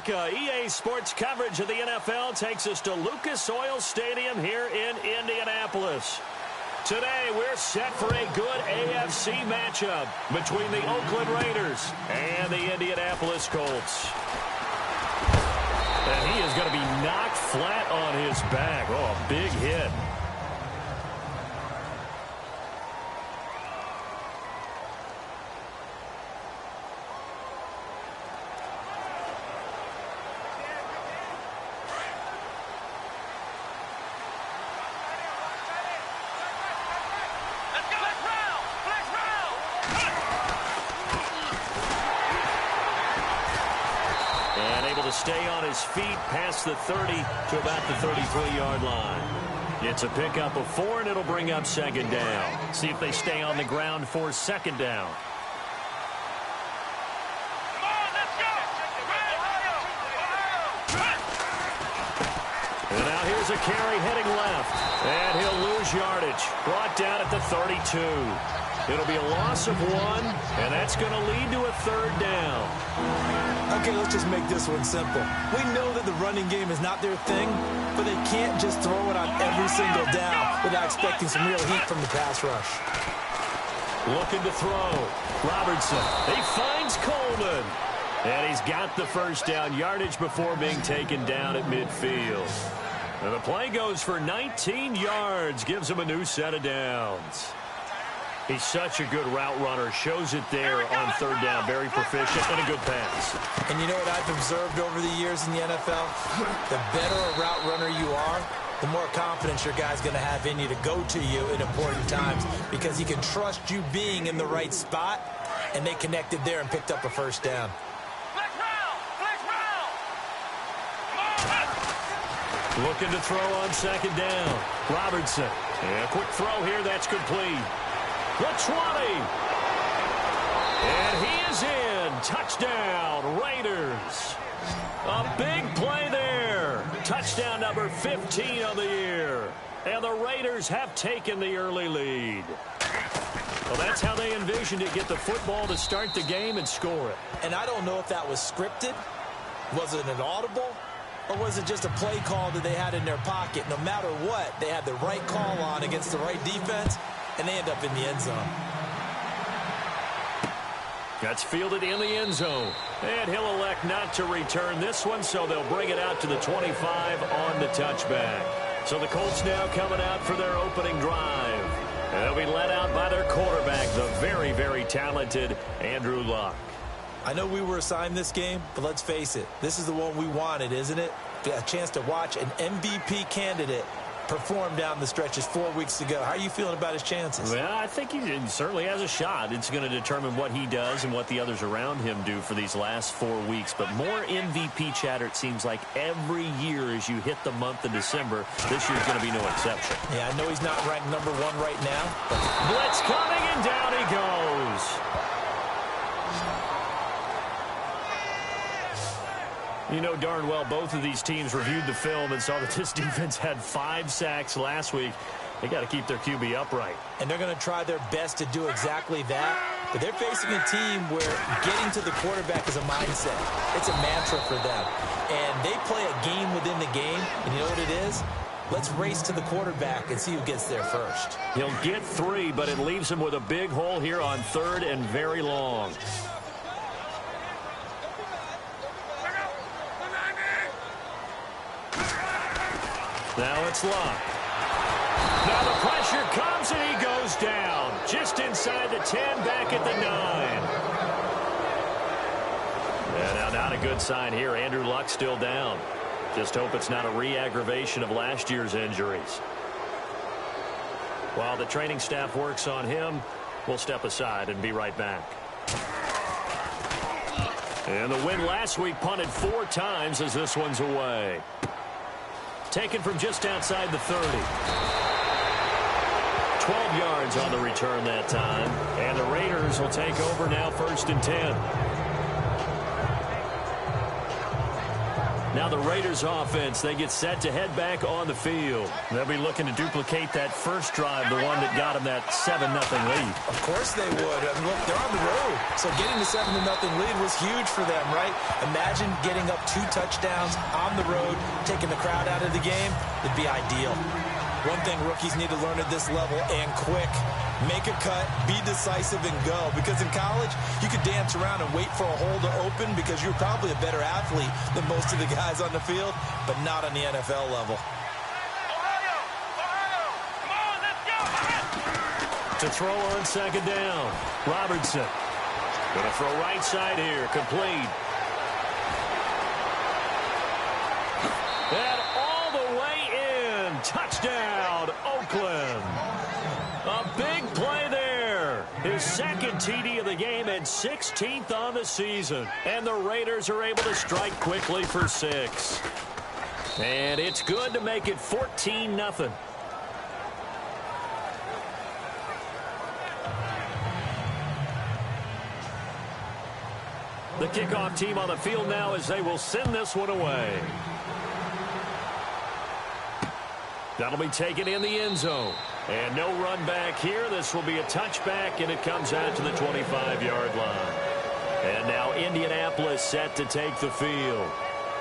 America. EA Sports coverage of the NFL takes us to Lucas Oil Stadium here in Indianapolis. Today, we're set for a good AFC matchup between the Oakland Raiders and the Indianapolis Colts. And he is going to be knocked flat on his back. Oh, a big hit. Stay on his feet past the 30 to about the 33-yard line. It's a pickup of 4, and it'll bring up second down. See if they stay on the ground for second down. Come on, let's go! And now here's a carry heading left. And he'll lose yardage. Brought down at the 32. It'll be a loss of 1, and that's going to lead to a third down. Okay, let's just make this one simple. We know that the running game is not their thing, but they can't just throw it on every single down without expecting some real heat from the pass rush. Looking to throw. Robertson. He finds Coleman. And he's got the first down yardage before being taken down at midfield. And the play goes for 19 yards. Gives him a new set of downs. He's such a good route runner. Shows it there on third down. Very proficient and a good pass. And you know what I've observed over the years in the NFL? The better a route runner you are, the more confidence your guy's going to have in you to go to you in important times because he can trust you being in the right spot, and they connected there and picked up a first down. Looking to throw on second down. Robertson. And a quick throw here. That's complete. The 20. And he is in. Touchdown, Raiders. A big play there. Touchdown number 15 of the year. And the Raiders have taken the early lead. Well, that's how they envisioned it. Get the football to start the game and score it. And I don't know if that was scripted. Was it an audible? Or was it just a play call that they had in their pocket? No matter what, they had the right call on against the right defense, and they end up in the end zone. That's fielded in the end zone. And he'll elect not to return this one, so they'll bring it out to the 25 on the touchback. So the Colts now coming out for their opening drive. And they'll be led out by their quarterback, the very, very talented Andrew Luck. I know we were assigned this game, but let's face it, this is the one we wanted, isn't it? A chance to watch an MVP candidate perform down the stretches 4 weeks ago. How are you feeling about his chances? Well, I think he certainly has a shot. It's going to determine what he does and what the others around him do for these last 4 weeks. But more MVP chatter, it seems like, every year as you hit the month of December. This year's going to be no exception. Yeah, I know he's not ranked number 1 right now. But blitz coming, and down he goes. You know darn well both of these teams reviewed the film and saw that this defense had 5 sacks last week. They got to keep their QB upright. And they're going to try their best to do exactly that. But they're facing a team where getting to the quarterback is a mindset. It's a mantra for them. And they play a game within the game. And you know what it is? Let's race to the quarterback and see who gets there first. He'll get 3, but it leaves him with a big hole here on 3rd and very long. Now it's Luck. Now the pressure comes, and he goes down. Just inside the 10, back at the 9. And now not a good sign here. Andrew Luck still down. Just hope it's not a re-aggravation of last year's injuries. While the training staff works on him, we'll step aside and be right back. And the win last week punted 4 times as this one's away. Taken from just outside the 30. 12 yards on the return that time. And the Raiders will take over now 1st and 10. Now the Raiders offense, they get set to head back on the field. They'll be looking to duplicate that first drive, the one that got them that 7-0 lead. Of course they would. I mean, look, they're on the road. So getting the 7-0 lead was huge for them, right? Imagine getting up 2 touchdowns on the road, taking the crowd out of the game. It'd be ideal. One thing rookies need to learn at this level, and quick. Make a cut, be decisive, and go. Because in college, you could dance around and wait for a hole to open because you're probably a better athlete than most of the guys on the field, but not on the NFL level. Come on, let's go. To throw on second down, Robertson. Going to throw right side here, complete. And all the way in, touchdown, Oakland. A big play there. His second TD of the game and 16th on the season. And the Raiders are able to strike quickly for 6. And it's good to make it 14-0. The kickoff team on the field now as they will send this one away. That'll be taken in the end zone. And no run back here. This will be a touchback, and it comes out to the 25-yard line. And now Indianapolis set to take the field.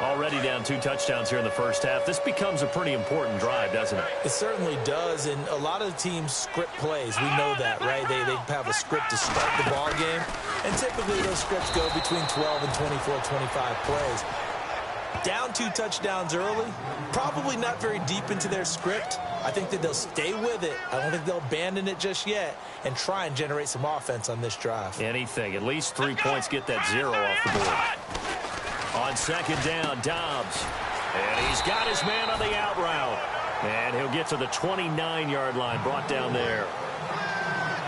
Already down 2 touchdowns here in the first half. This becomes a pretty important drive, doesn't it? It certainly does, and a lot of the teams script plays. We know that, right? They have a script to start the ball game, and typically those scripts go between 12 and 24, 25 plays. Down 2 touchdowns early, probably not very deep into their script. I think that they'll stay with it. I don't think they'll abandon it just yet and try and generate some offense on this drive. Anything. At least 3 points, get that 0 off the board. On second down, Dobbs. And he's got his man on the out route. And he'll get to the 29-yard line, brought down there.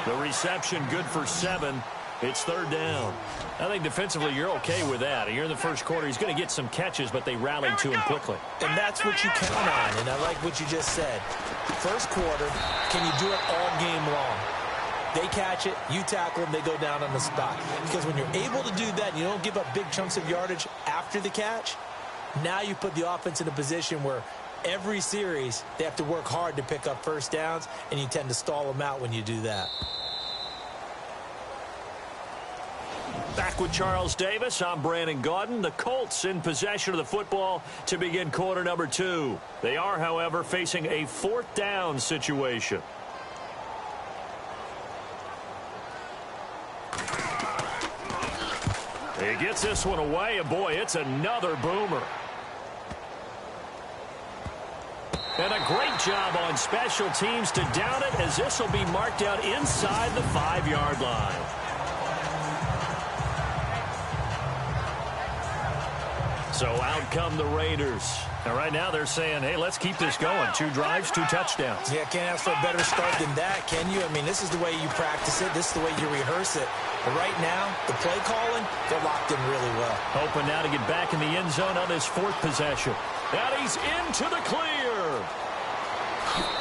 The reception good for 7. It's third down. I think defensively you're okay with that. You're in the first quarter. He's going to get some catches, but they rallied to him quickly. And that's what you count on, and I like what you just said. First quarter, can you do it all game long? They catch it, you tackle them, they go down on the spot. Because when you're able to do that and you don't give up big chunks of yardage after the catch, now you put the offense in a position where every series they have to work hard to pick up first downs, and you tend to stall them out when you do that. Back with Charles Davis, I'm Brandon Gaudin. The Colts in possession of the football to begin quarter number 2. They are, however, facing a 4th down situation. He gets this one away, and boy, it's another boomer. And a great job on special teams to down it, as this will be marked out inside the 5-yard line. So out come the Raiders. And right now they're saying, hey, let's keep this going. 2 drives, 2 touchdowns. Yeah, can't ask for a better start than that, can you? I mean, this is the way you practice it. This is the way you rehearse it. But right now, the play calling, they're locked in really well. Hoping now to get back in the end zone on his 4th possession. And he's into the clear.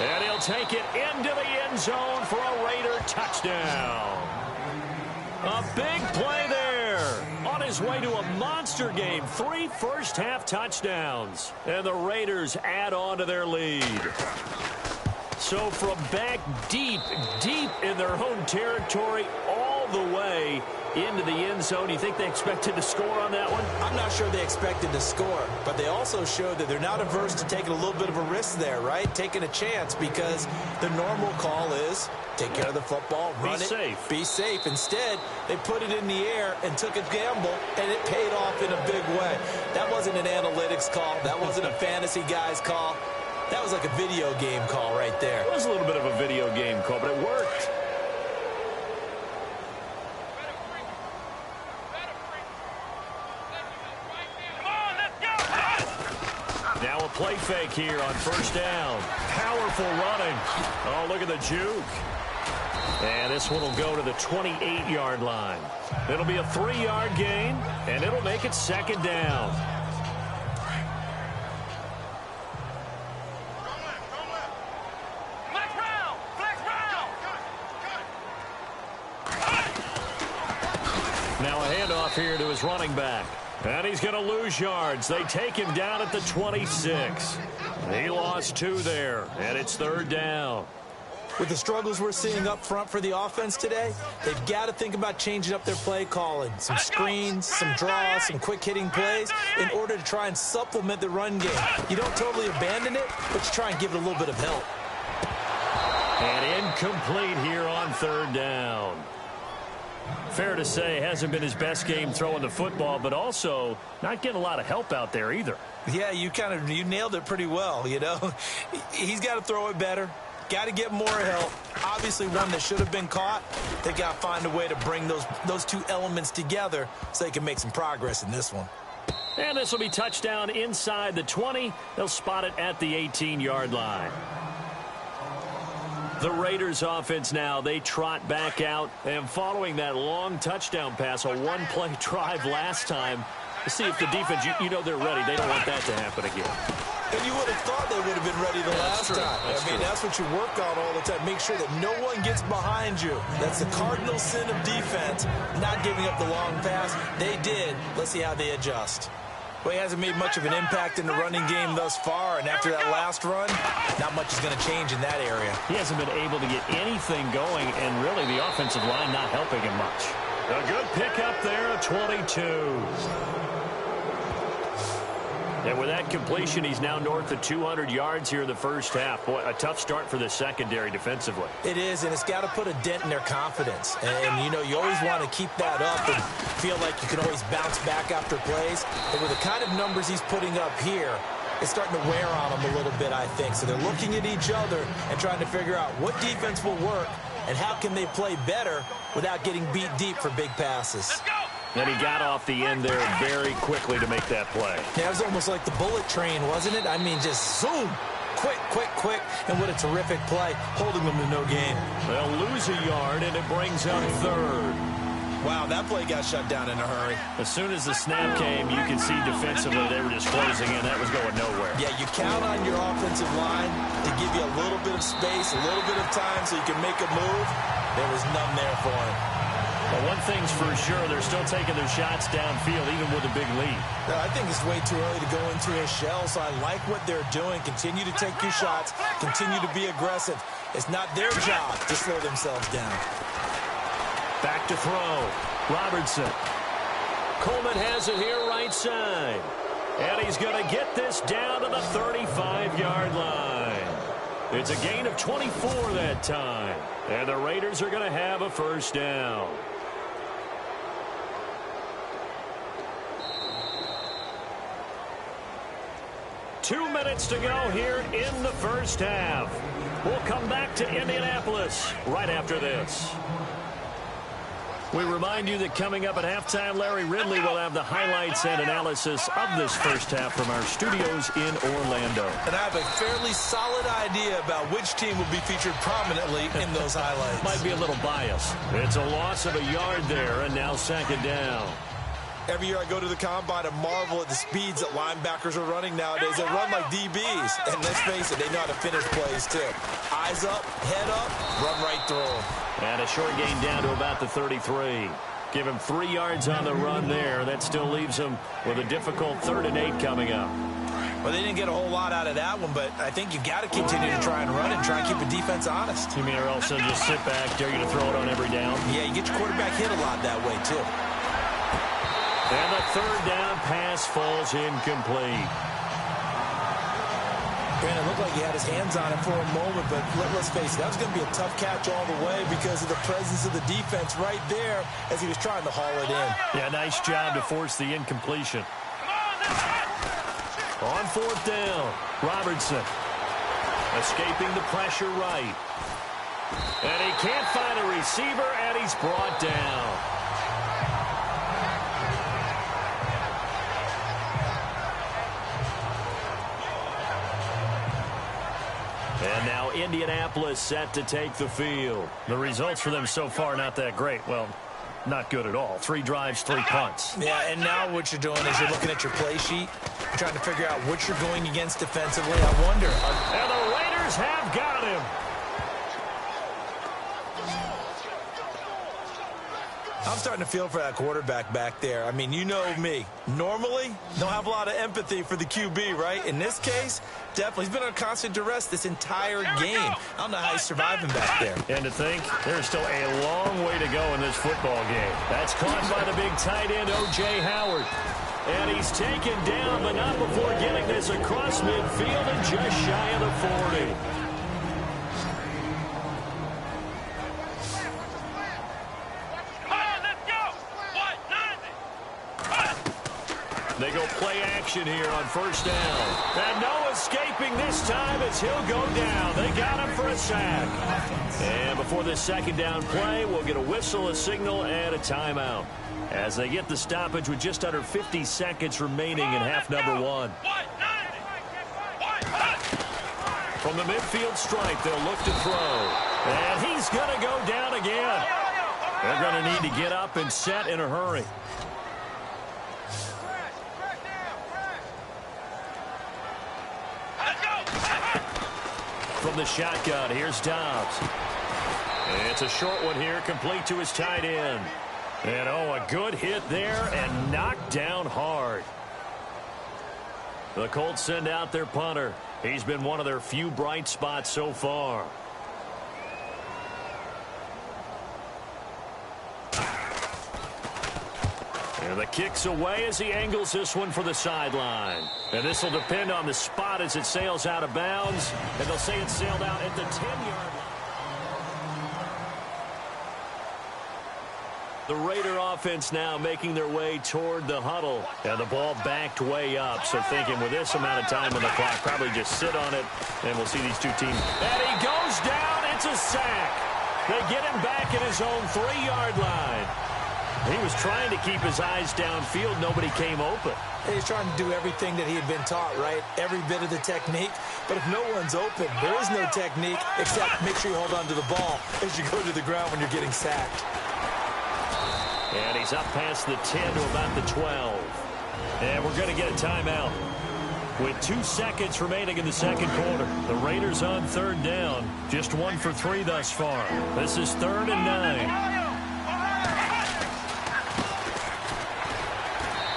And he'll take it into the end zone for a Raider touchdown. A big play there. On his way to a monster game. 3 first-half touchdowns. And the Raiders add on to their lead. So from back deep in their own territory, all the way into the end zone, you think they expected to score on that one? I'm not sure they expected to score, but they also showed that they're not averse to taking a little bit of a risk there, right? Taking a chance, because the normal call is take care of the football, run it, be safe. Instead, they put it in the air and took a gamble, and it paid off in a big way. That wasn't an analytics call. That wasn't a fantasy guy's call. That was like a video game call right there. It was a little bit of a video game call, but it worked. Now a play fake here on first down. Powerful running. Oh, look at the juke. And this one will go to the 28-yard line. It'll be a 3-yard gain, and it'll make it second down. Now a handoff here to his running back. And he's going to lose yards. They take him down at the 26. He lost 2 there, and it's 3rd down. With the struggles we're seeing up front for the offense today, they've got to think about changing up their play calling. Some screens, some draws, some quick-hitting plays in order to try and supplement the run game. You don't totally abandon it, but you try and give it a little bit of help. And incomplete here on 3rd down. Fair to say, hasn't been his best game throwing the football, but also not getting a lot of help out there either. Yeah, you nailed it pretty well, you know. He's got to throw it better. Got to get more help. Obviously one that should have been caught. They got to find a way to bring those 2 elements together so they can make some progress in this one. And this will be touchdown inside the 20. They'll spot it at the 18-yard line. The Raiders offense now, they trot back out, and following that long touchdown pass, a one-play drive last time, to see if the defense, you know they're ready. They don't want that to happen again. And you would have thought they would have been ready the last time. That's what you work on all the time. Make sure that no one gets behind you. That's the cardinal sin of defense, not giving up the long pass. They did. Let's see how they adjust. Well, he hasn't made much of an impact in the running game thus far, and after that last run, not much is going to change in that area. He hasn't been able to get anything going, and really the offensive line not helping him much. A good pickup there at 22. And with that completion, he's now north of 200 yards here in the first half. Boy, a tough start for the secondary defensively. It is, and it's got to put a dent in their confidence. And, you know, you always want to keep that up and feel like you can always bounce back after plays. But with the kind of numbers he's putting up here, it's starting to wear on them a little bit, I think. So they're looking at each other and trying to figure out what defense will work and how can they play better without getting beat deep for big passes. Let's go! And he got off the end there very quickly to make that play. Yeah, it was almost like the bullet train, wasn't it? I mean, just zoom. Quick, quick, quick. And what a terrific play, holding them to no gain. They'll lose a yard, and it brings up 3rd. Wow, that play got shut down in a hurry. As soon as the snap came, you could see defensively they were just closing in. That was going nowhere. Yeah, you count on your offensive line to give you a little bit of space, a little bit of time so you can make a move. There was none there for him. But one thing's for sure, they're still taking their shots downfield, even with a big lead. I think it's way too early to go into a shell, so I like what they're doing. Continue to take your shots. Continue to be aggressive. It's not their job to slow themselves down. Back to throw. Robertson. Coleman has it here right side. And he's going to get this down to the 35-yard line. It's a gain of 24 that time. And the Raiders are going to have a first down. 2 minutes to go here in the first half. We'll come back to Indianapolis right after this. We remind you that coming up at halftime, Larry Ridley will have the highlights and analysis of this first half from our studios in Orlando. And I have a fairly solid idea about which team will be featured prominently in those highlights. Might be a little biased. It's a loss of a yard there, and now second down. Every year I go to the combine and marvel at the speeds that linebackers are running nowadays. They run like DBs. And let's face it, they know how to finish plays too. Eyes up, head up, run right through them. And a short gain down to about the 33. Give him 3 yards on the run there. That still leaves him with a difficult 3rd and 8 coming up. Well, they didn't get a whole lot out of that one, but I think you've got to continue to try and run and try and keep the defense honest. You mean or else they'll just sit back, dare you to throw it on every down? Yeah, you get your quarterback hit a lot that way too. And the 3rd down pass falls incomplete. Brandon looked like he had his hands on it for a moment, but let's face it, that was going to be a tough catch all the way because of the presence of the defense right there as he was trying to haul it in. Yeah, nice job to force the incompletion. On 4th down, Robertson escaping the pressure right. And he can't find a receiver, and he's brought down. And now Indianapolis set to take the field. The results for them so far not that great. Well, not good at all. 3 drives, 3 punts. Yeah, and now what you're doing is you're looking at your play sheet, trying to figure out what you're going against defensively. I wonder. And the Raiders have got him. I'm starting to feel for that quarterback back there. I mean, you know me. Normally, don't have a lot of empathy for the QB, right? In this case, definitely. He's been under constant duress this entire game. I don't know how he's surviving back there. And to think, there's still a long way to go in this football game. That's caught by the big tight end, O.J. Howard. And he's taken down, but not before getting this across midfield and just shy of the 40. They go play action here on first down. And no escaping this time as he'll go down. They got him for a sack. And before this second down play, we'll get a whistle, a signal, and a timeout. As they get the stoppage with just under 50 seconds remaining in half number one. From the midfield stripe, they'll look to throw. And he's going to go down again. They're going to need to get up and set in a hurry. From the shotgun, here's Dobbs. It's a short one here, complete to his tight end. And, oh, a good hit there and knocked down hard. The Colts send out their punter. He's been one of their few bright spots so far. And the kick's away as he angles this one for the sideline. And this will depend on the spot as it sails out of bounds. And they'll say it sailed out at the 10-yard line. The Raider offense now making their way toward the huddle. And the ball backed way up. So thinking with this amount of time on the clock, probably just sit on it. And we'll see these two teams. And he goes down. It's a sack. They get him back at his own 3-yard line. He was trying to keep his eyes downfield. Nobody came open. He's trying to do everything that he had been taught, right? Every bit of the technique. But if no one's open, there is no technique except make sure you hold on to the ball as you go to the ground when you're getting sacked. And he's up past the 10 to about the 12. And we're going to get a timeout. With 2 seconds remaining in the second quarter, the Raiders on third down. Just 1 for 3 thus far. This is 3rd and 9.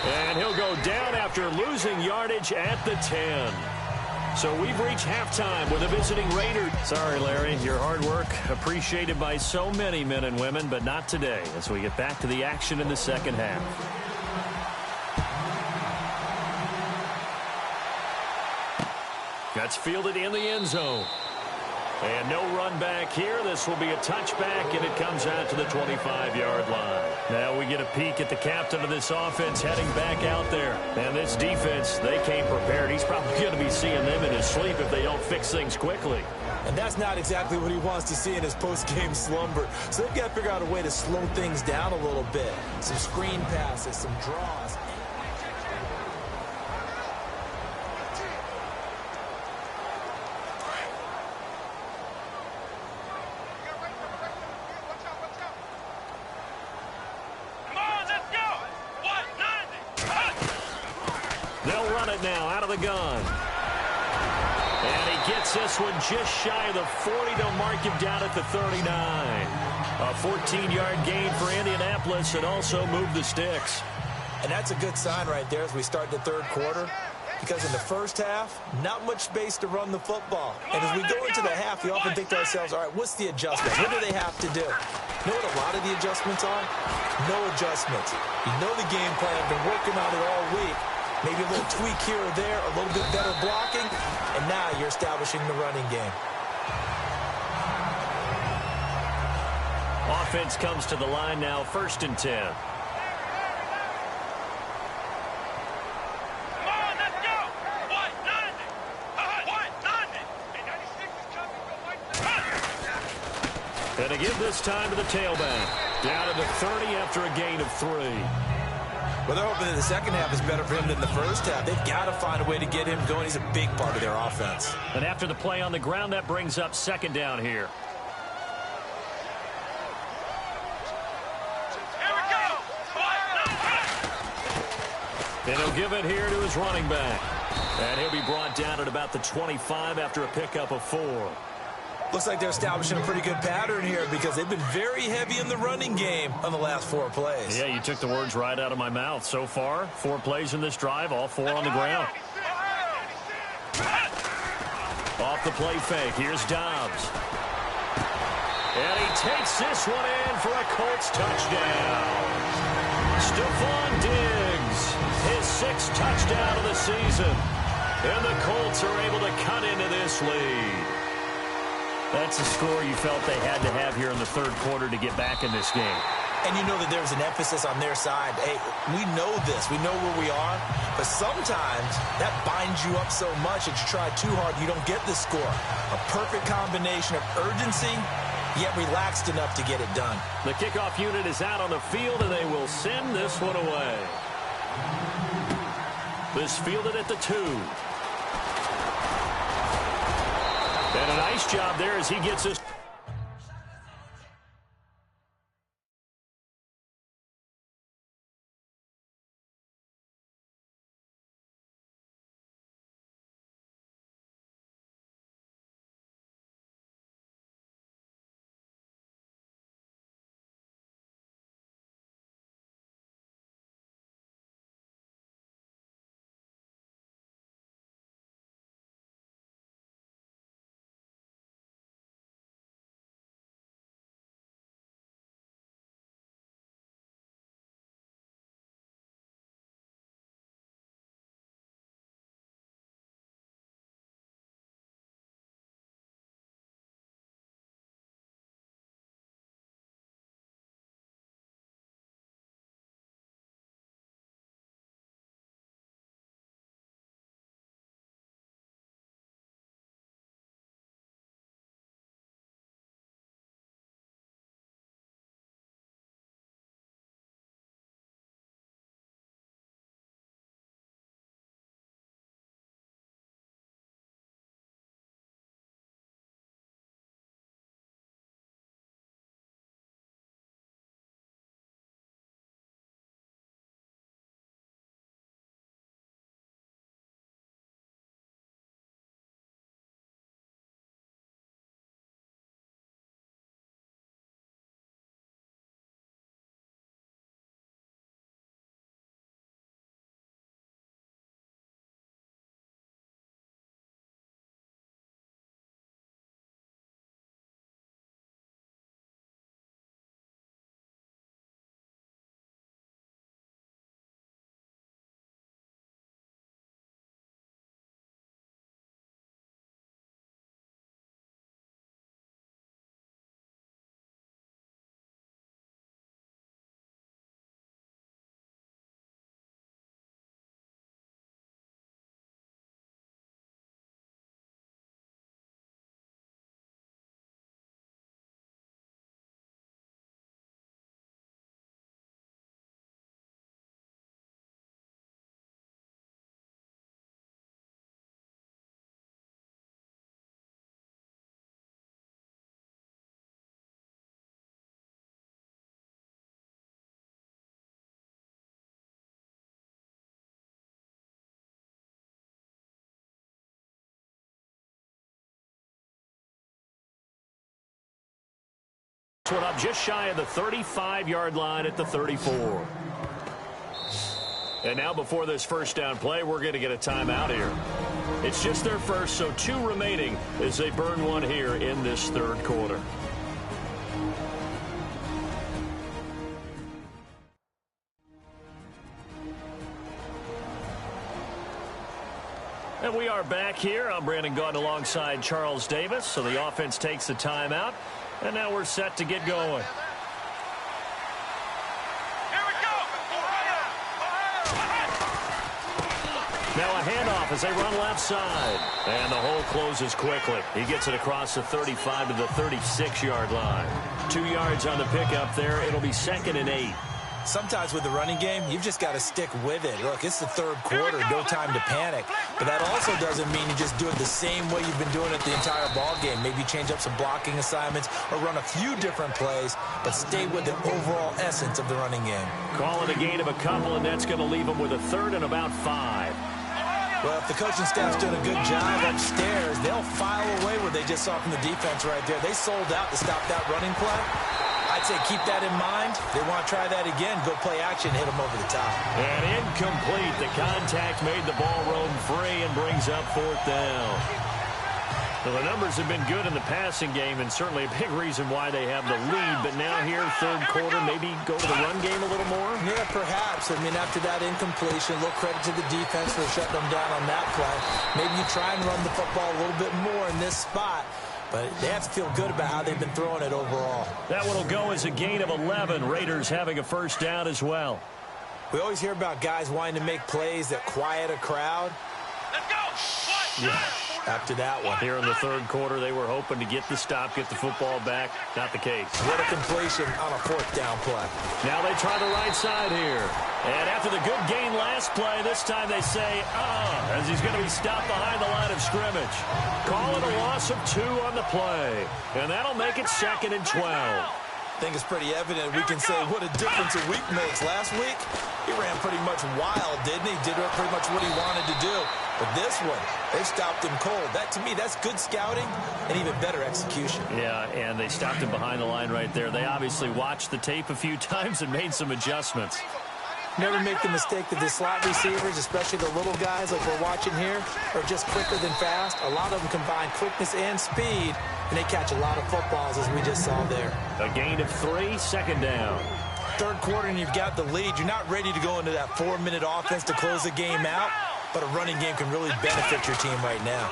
And he'll go down after losing yardage at the 10. So we've reached halftime with a visiting Raider. Sorry, Larry, your hard work appreciated by so many men and women, but not today as we get back to the action in the second half. That's fielded in the end zone. And no run back here. This will be a touchback, and it comes out to the 25-yard line. Now we get a peek at the captain of this offense heading back out there. And this defense, they came prepared. He's probably going to be seeing them in his sleep if they don't fix things quickly. And that's not exactly what he wants to see in his post-game slumber. So they've got to figure out a way to slow things down a little bit. Some screen passes, some draws. They'll run it now out of the gun. And he gets this one just shy of the 40 to mark him down at the 39. A 14-yard gain for Indianapolis and also move the sticks. And that's a good sign right there as we start the third quarter. Because in the first half, not much space to run the football. And as we go into the half, we often think to ourselves, all right, what's the adjustment? What do they have to do? You know what a lot of the adjustments are? No adjustments. You know the game plan. Been working on it all week. Maybe a little tweak here or there, a little bit better blocking, and now you're establishing the running game. Offense comes to the line now, 1st and 10. And again this time to the tailback. Down to the 30 after a gain of 3. Well, they're hoping that the second half is better for him than the first half. They've got to find a way to get him going. He's a big part of their offense. And after the play on the ground, that brings up 2nd down here. And he'll give it here to his running back. And he'll be brought down at about the 25 after a pickup of 4. Looks like they're establishing a pretty good pattern here because they've been very heavy in the running game on the last 4 plays. Yeah, you took the words right out of my mouth. So far, 4 plays in this drive, all 4 on the ground. Off the play fake, here's Dobbs. And he takes this one in for a Colts touchdown. Stephon Diggs, his 6th touchdown of the season. And the Colts are able to cut into this lead. That's a score you felt they had to have here in the 3rd quarter to get back in this game. And you know that there's an emphasis on their side. Hey, we know this. We know where we are. But sometimes that binds you up so much that you try too hard, you don't get the score. A perfect combination of urgency, yet relaxed enough to get it done. The kickoff unit is out on the field, and they will send this one away. This fielded at the 2. And a nice job there as he gets his... One up just shy of the 35-yard line at the 34. And now before this first down play, we're going to get a timeout here. It's just their first, so 2 remaining as they burn one here in this 3rd quarter. And we are back here. I'm Brandon Gaudin alongside Charles Davis. So the offense takes the timeout. And now we're set to get going. Now a handoff as they run left side. And the hole closes quickly. He gets it across the 35 to the 36-yard line. 2 yards on the pickup there. It'll be 2nd and 8. Sometimes with the running game, you've just got to stick with it. Look, it's the 3rd quarter, no time to panic. But that also doesn't mean you just do it the same way you've been doing it the entire ball game. Maybe change up some blocking assignments or run a few different plays, but stay with the overall essence of the running game. Calling a gain of a couple, and that's going to leave them with a 3rd and about 5. Well, if the coaching staff's doing a good job upstairs, they'll file away what they just saw from the defense right there. They sold out to stop that running play. I'd say keep that in mind. They want to try that again. Go play action, hit them over the top. And incomplete. The contact made the ball roam free and brings up 4th down. Well, the numbers have been good in the passing game and certainly a big reason why they have the lead. But now here, 3rd quarter, maybe go to the run game a little more? Yeah, perhaps. I mean, after that incompletion, a little credit to the defense for shutting them down on that play. Maybe you try and run the football a little bit more in this spot. But they have to feel good about how they've been throwing it overall. That one will go as a gain of 11. Raiders having a 1st down as well. We always hear about guys wanting to make plays that quiet a crowd. Let's go. Yeah, after that one. Here in the 3rd quarter, they were hoping to get the stop, get the football back. Not the case. What a completion on a 4th down play. Now they try the right side here. And after the good gain last play, this time they say, as he's going to be stopped behind the line of scrimmage. Call it a loss of 2 on the play. And that'll make it 2nd and 12. I think it's pretty evident we can say what a difference a week makes. Last week, he ran pretty much wild, didn't he? Did pretty much what he wanted to do. But this one, they stopped him cold. That, to me, that's good scouting and even better execution. Yeah, and they stopped him behind the line right there. They obviously watched the tape a few times and made some adjustments. Never make the mistake that the slot receivers, especially the little guys like we're watching here, are just quicker than fast. A lot of them combine quickness and speed, and they catch a lot of footballs, as we just saw there. A gain of 3, 2nd down. 3rd quarter, and you've got the lead. You're not ready to go into that 4-minute offense to close the game out, but a running game can really benefit your team right now.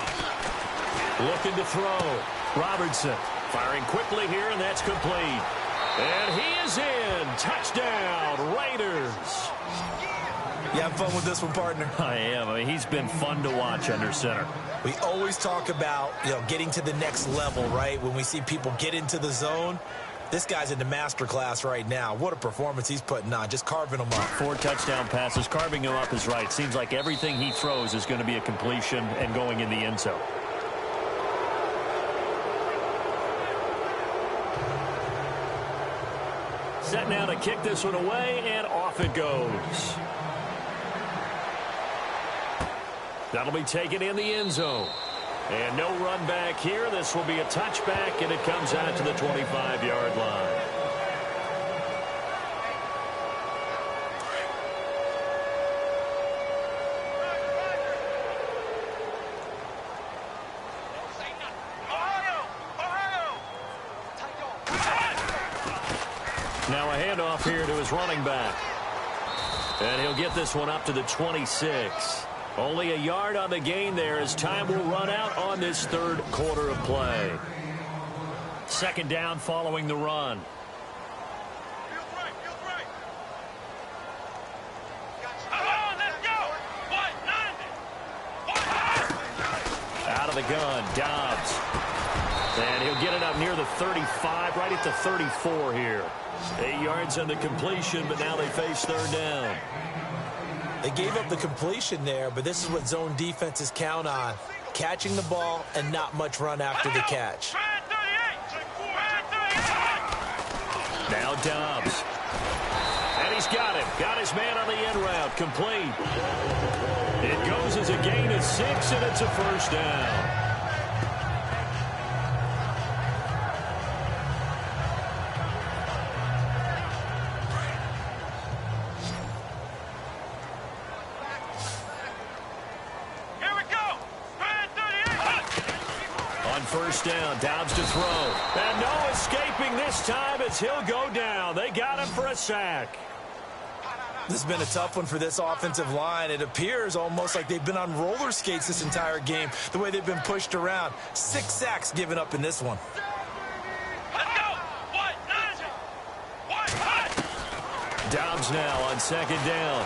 Looking to throw. Robertson firing quickly here, and that's complete. And he is in. Touchdown, Raiders. You having fun with this one, partner? I am. I mean, he's been fun to watch under center. We always talk about, getting to the next level, right? When we see people get into the zone, this guy's in the master class right now. What a performance he's putting on, just carving them up. 4 touchdown passes. Carving him up is right. Seems like everything he throws is going to be a completion and going in the end zone. Set now to kick this one away, and off it goes. That'll be taken in the end zone. And no run back here. This will be a touchback, and it comes out to the 25-yard line. Now a handoff here to his running back. And he'll get this one up to the 26. Only a yard on the gain there as time will run out on this 3rd quarter of play. 2nd down following the run. Out of the gun, Dobbs. And he'll get it up near the 35, right at the 34 here. 8 yards on the completion, but now they face 3rd down. They gave up the completion there, but this is what zone defenses count on. Catching the ball and not much run after the catch. Now Dobbs. And he's got him. Got his man on the end route. Complete. It goes as a gain of 6, and it's a 1st down. First down, Dobbs to throw. And no escaping this time as he'll go down. They got him for a sack. This has been a tough one for this offensive line. It appears almost like they've been on roller skates this entire game, the way they've been pushed around. 6 sacks given up in this one. Dobbs now on 2nd down.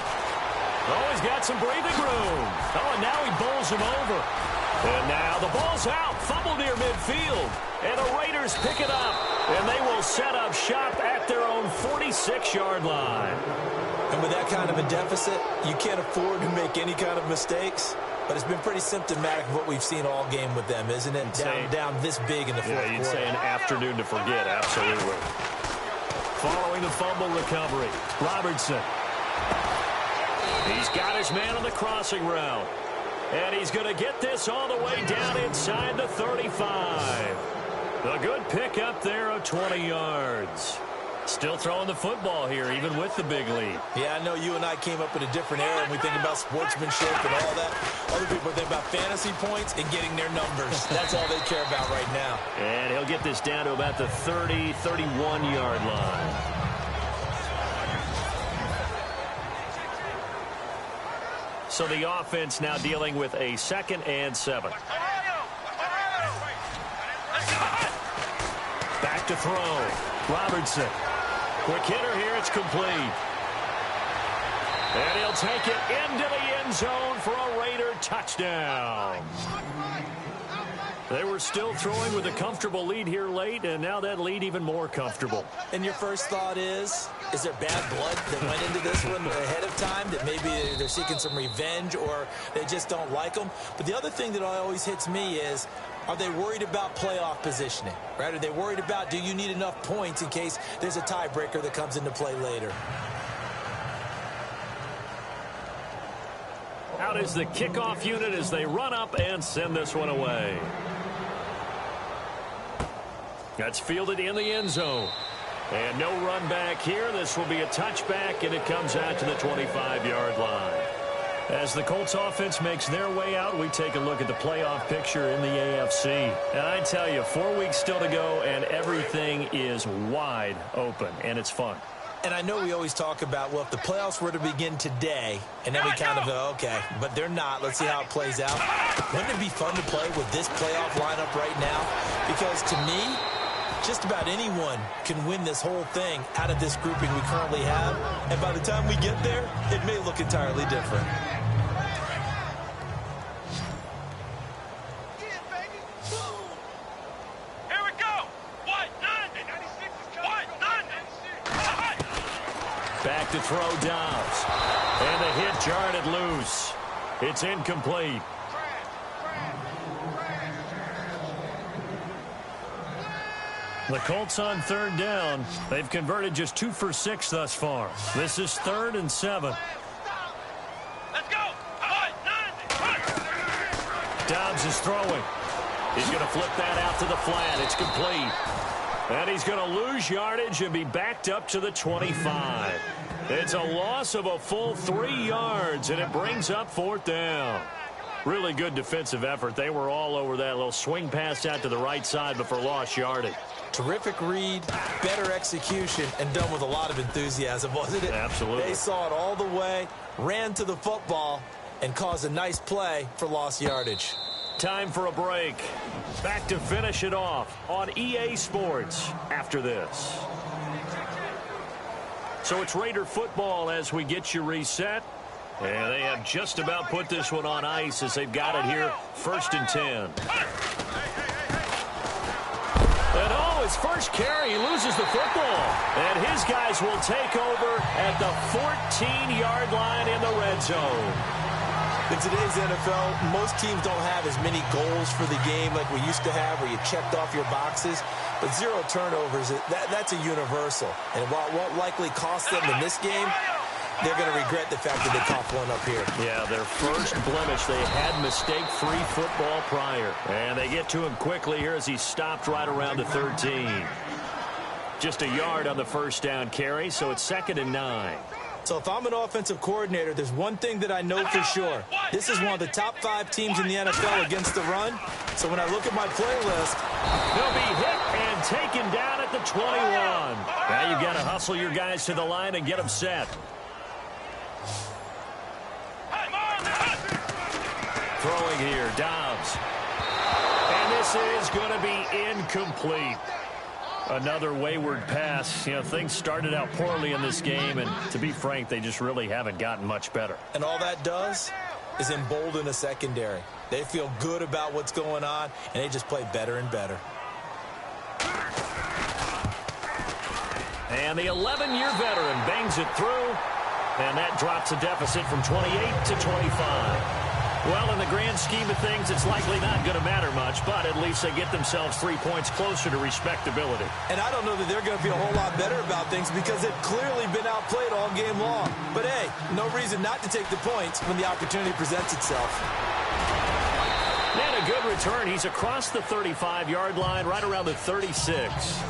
Oh, he's got some breathing room. Oh, and now he bowls him over. And now the ball's out, fumble near midfield, and the Raiders pick it up, and they will set up shop at their own 46-yard line. And with that kind of a deficit, you can't afford to make any kind of mistakes, but it's been pretty symptomatic of what we've seen all game with them, isn't it? Down this big in the 4th quarter. Yeah, you'd say an afternoon to forget, absolutely. Following the fumble recovery, Robertson. He's got his man on the crossing route. And he's going to get this all the way down inside the 35. A good pick up there of 20 yards. Still throwing the football here, even with the big lead. Yeah, I know you and I came up in a different era, and we think about sportsmanship and all that. Other people think about fantasy points and getting their numbers. That's all they care about right now. And he'll get this down to about the 30, 31-yard line. So the offense now dealing with a 2nd and 7. Back to throw. Robertson. Quick hitter here. It's complete. And he'll take it into the end zone for a Raider touchdown. They were still throwing with a comfortable lead here late, and now that lead even more comfortable. And your first thought is there bad blood that went into this one ahead of time, that maybe they're seeking some revenge or they just don't like them? But the other thing that always hits me is, are they worried about playoff positioning, right? Are they worried about, do you need enough points in case there's a tiebreaker that comes into play later? Out is the kickoff unit as they run up and send this one away. That's fielded in the end zone. And no run back here. This will be a touchback, and it comes out to the 25-yard line. As the Colts offense makes their way out, we take a look at the playoff picture in the AFC. And I tell you, 4 weeks still to go, and everything is wide open, and it's fun. And I know we always talk about, well, if the playoffs were to begin today, and then we kind of go, okay, but they're not. Let's see how it plays out. Wouldn't it be fun to play with this playoff lineup right now? Because to me, just about anyone can win this whole thing out of this grouping we currently have. And by the time we get there, it may look entirely different. Back to throw Dobbs. And the hit jarred loose. It's incomplete. The Colts on 3rd down. They've converted just 2 for 6 thus far. This is 3rd and 7. Let's go. Dobbs is throwing. He's going to flip that out to the flat. It's complete. And he's going to lose yardage and be backed up to the 25. It's a loss of a full 3 yards, and it brings up 4th down. Really good defensive effort. They were all over that little swing pass out to the right side, but for lost yardage. Terrific read, better execution, and done with a lot of enthusiasm, wasn't it? Absolutely. They saw it all the way, ran to the football, and caused a nice play for lost yardage. Time for a break. Back to finish it off on EA Sports after this. So it's Raider football as we get you reset. And they have just about put this one on ice as they've got it here, 1st and 10. And his first carry, he loses the football. And his guys will take over at the 14-yard line in the red zone. In today's NFL, most teams don't have as many goals for the game like we used to have, where you checked off your boxes. But 0 turnovers, that's a universal. And while it won't likely cost them in this game, they're going to regret the fact that they coughed one up here. Yeah, their first blemish. They had mistake-free football prior. And they get to him quickly here as he stopped right around the 13. Just a yard on the first down carry, so it's 2nd and 9. So if I'm an offensive coordinator, there's one thing that I know for sure. This is one of the top 5 teams in the NFL against the run. So when I look at my playlist, they'll be hit and taken down at the 21. Now you've got to hustle your guys to the line and get them set. Throwing here, Dobbs. And this is going to be incomplete. Another wayward pass. You know, things started out poorly in this game, and to be frank, they just really haven't gotten much better. And all that does is embolden the secondary. They feel good about what's going on, and they just play better and better. And the 11-year veteran bangs it through, and that drops a deficit from 28 to 25. Well, in the grand scheme of things, it's likely not going to matter much, but at least they get themselves 3 points closer to respectability. And I don't know that they're going to feel a whole lot better about things because they've clearly been outplayed all game long. But, hey, no reason not to take the points when the opportunity presents itself. And a good return. He's across the 35-yard line, right around the 36.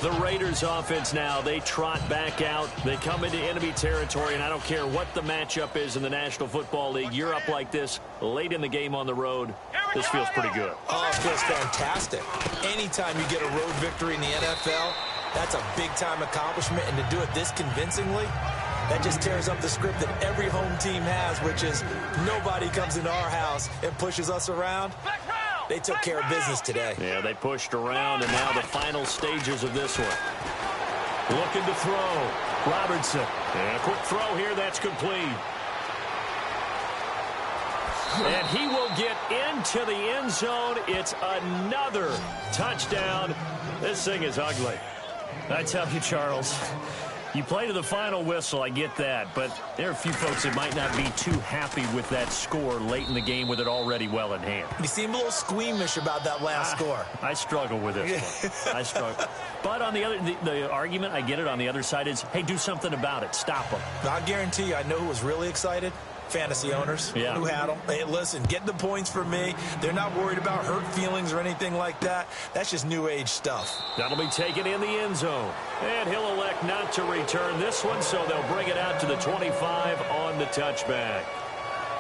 The Raiders offense now, they trot back out. They come into enemy territory, and I don't care what the matchup is in the National Football League. You're up like this late in the game on the road. This feels pretty good. Oh, it feels fantastic. Anytime you get a road victory in the NFL, that's a big-time accomplishment, and to do it this convincingly, that just tears up the script that every home team has, which is nobody comes into our house and pushes us around. They took care of business today. Yeah, they pushed around, and now the final stages of this one. Looking to throw. Robertson. And a quick throw here. That's complete. And he will get into the end zone. It's another touchdown. This thing is ugly. I tell you, Charles, you play to the final whistle, I get that, but there are a few folks that might not be too happy with that score late in the game with it already well in hand. You seem a little squeamish about that last score. I struggle with this one. I struggle. But on the other, the argument, I get it, on the other side is, hey, do something about it. Stop them. I guarantee you, I know who was really excited. Fantasy owners who had them. Hey, listen, get the points for me. They're not worried about hurt feelings or anything like that. That's just new age stuff. That'll be taken in the end zone. And he'll elect not to return this one, so they'll bring it out to the 25 on the touchback.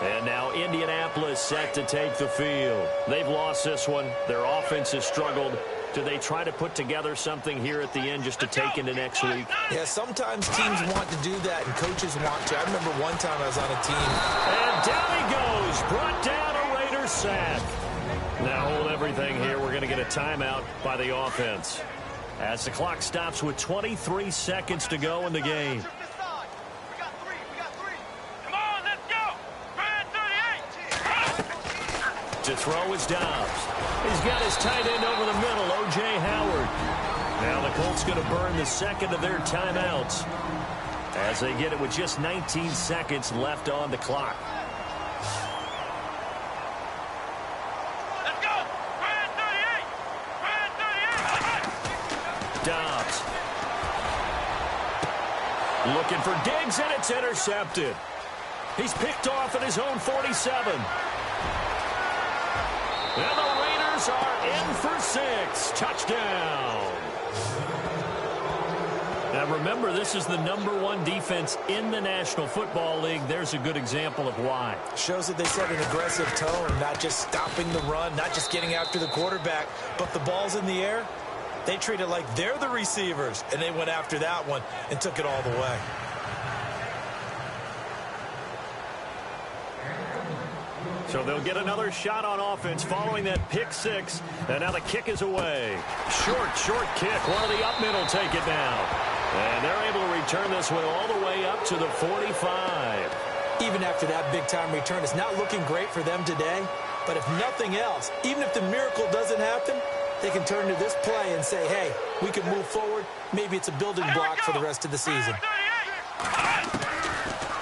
And now Indianapolis set to take the field. They've lost this one. Their offense has struggled. Do they try to put together something here at the end just to take into next week? Yeah, sometimes teams want to do that and coaches want to. I remember one time I was on a team. And down he goes. Brought down a Raiders sack. Now hold everything here. We're going to get a timeout by the offense as the clock stops with 23 seconds to go in the game. Come on, let's go. To throw is Dobbs. He's got his tight end over the middle, O.J. Howard. Now the Colts going to burn the second of their timeouts as they get it with just 19 seconds left on the clock. Let's go. 38. Dobbs. Looking for Diggs, and it's intercepted. He's picked off at his own 47. And the Raiders are in for 6. Touchdown. Now remember, this is the #1 defense in the National Football League. There's a good example of why. Shows that they set an aggressive tone, not just stopping the run, not just getting after the quarterback, but the ball's in the air. They treat it like they're the receivers, and they went after that one and took it all the way. So they'll get another shot on offense following that pick 6. And now the kick is away. Short kick. One of the up middle take it down. And they're able to return this one all the way up to the 45. Even after that big-time return, it's not looking great for them today. But if nothing else, even if the miracle doesn't happen, they can turn to this play and say, hey, we can move forward. Maybe it's a building block for the rest of the season.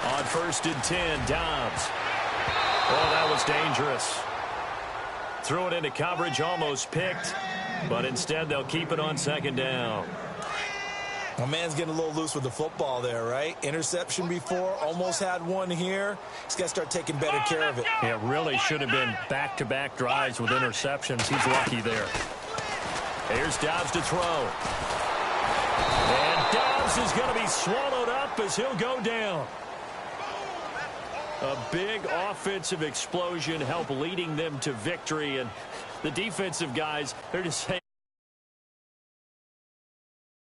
On 1st and 10, Dobbs. Oh, that was dangerous. Threw it into coverage, almost picked. But instead, they'll keep it on 2nd down. My man's getting a little loose with the football there, right? Interception before, almost had one here. He's got to start taking better care of it. Yeah, it really should have been back-to-back drives with interceptions. He's lucky there. Here's Dobbs to throw. And Dobbs is going to be swallowed up as he'll go down. A big offensive explosion helped leading them to victory. And the defensive guys, they're just saying,